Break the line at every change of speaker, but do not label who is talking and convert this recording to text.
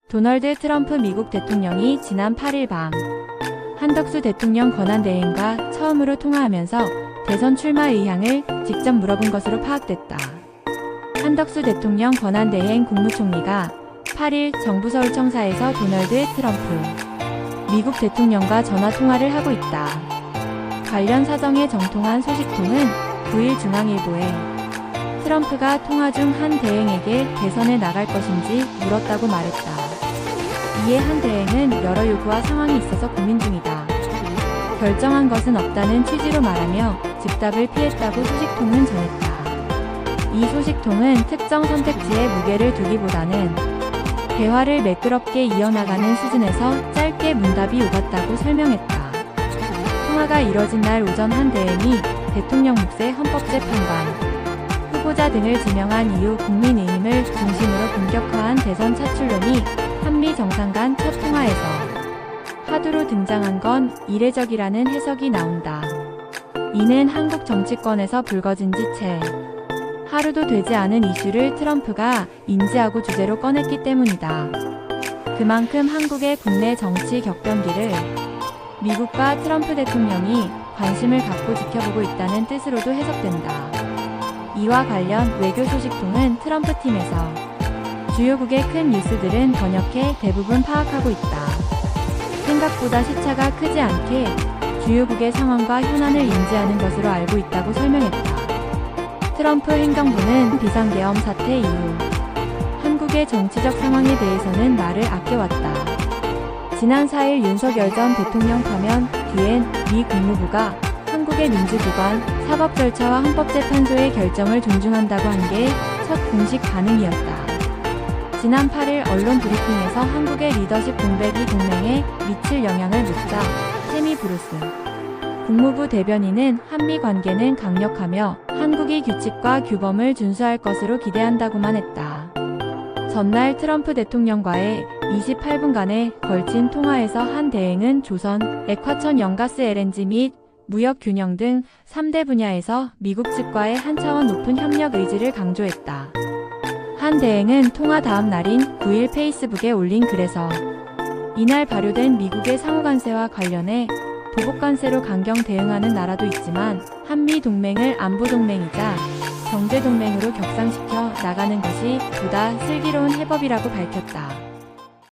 도널드 트럼프 미국 대통령이 지난 8일 밤 한덕수 대통령 권한대행과 처음으로 통화하면서 대선 출마 의향을 직접 물어본 것으로 파악됐다. 한덕수 대통령 권한대행 국무총리가 8일 정부 서울청사에서 도널드 트럼프 미국 대통령과 전화통화를 하고 있다. 관련 사정에 정통한 소식통은 9일 중앙일보에 트럼프가 통화 중 한 대행에게 대선에 나갈 것인지 물었다고 말했다. 이에 한 대행은 여러 요구와 상황이 있어서 고민 중이다. 결정한 것은 없다는 취지로 말하며 즉답을 피했다고 소식통은 전했다. 이 소식통은 특정 선택지에 무게를 두기보다는 대화를 매끄럽게 이어나가는 수준에서 짧게 문답이 오갔다고 설명했다. 통화가 이뤄진 날 오전 한 대행이 대통령 묵세 헌법재판관, 후보자 등을 지명한 이후 국민의힘을 중심으로 본격화한 대선 차출론이 한미 정상 간 첫 통화에서 화두로 등장한 건 이례적이라는 해석이 나온다. 이는 한국 정치권에서 불거진 지 채 하루도 되지 않은 이슈를 트럼프가 인지하고 주제로 꺼냈기 때문이다. 그만큼 한국의 국내 정치 격변기를 미국과 트럼프 대통령이 관심을 갖고 지켜보고 있다는 뜻으로도 해석된다. 이와 관련 외교 소식통은 트럼프 팀에서 주요국의 큰 뉴스들은 번역해 대부분 파악하고 있다. 생각보다 시차가 크지 않게 주요국의 상황과 현안을 인지하는 것으로 알고 있다고 설명했다. 트럼프 행정부는 비상계엄 사태 이후 한국의 정치적 상황에 대해서는 말을 아껴왔다. 지난 4일 윤석열 전 대통령 파면 뒤엔 미 국무부가 한국의 민주기관, 사법 절차와 헌법재판소의 결정을 존중한다고 한 게 첫 공식 반응이었다. 지난 8일 언론 브리핑에서 한국의 리더십 공백이 동맹에 미칠 영향을 묻자 테미 브루스 국무부 대변인은 한미 관계는 강력하며 한국이 규칙과 규범을 준수할 것으로 기대한다고만 했다. 전날 트럼프 대통령과의 28분간의 걸친 통화에서 한 대행은 조선, 액화천 연가스 LNG 및 무역 균형 등 3대 분야에서 미국 측과의 한 차원 높은 협력 의지를 강조했다. 한 대행은 통화 다음 날인 9일 페이스북에 올린 글에서 이날 발효된 미국의 상호관세와 관련해 보복관세로 강경 대응하는 나라도 있지만 한미 동맹을 안보동맹이자 경제동맹으로 격상시켜 나가는 것이 보다 슬기로운 해법이라고 밝혔다.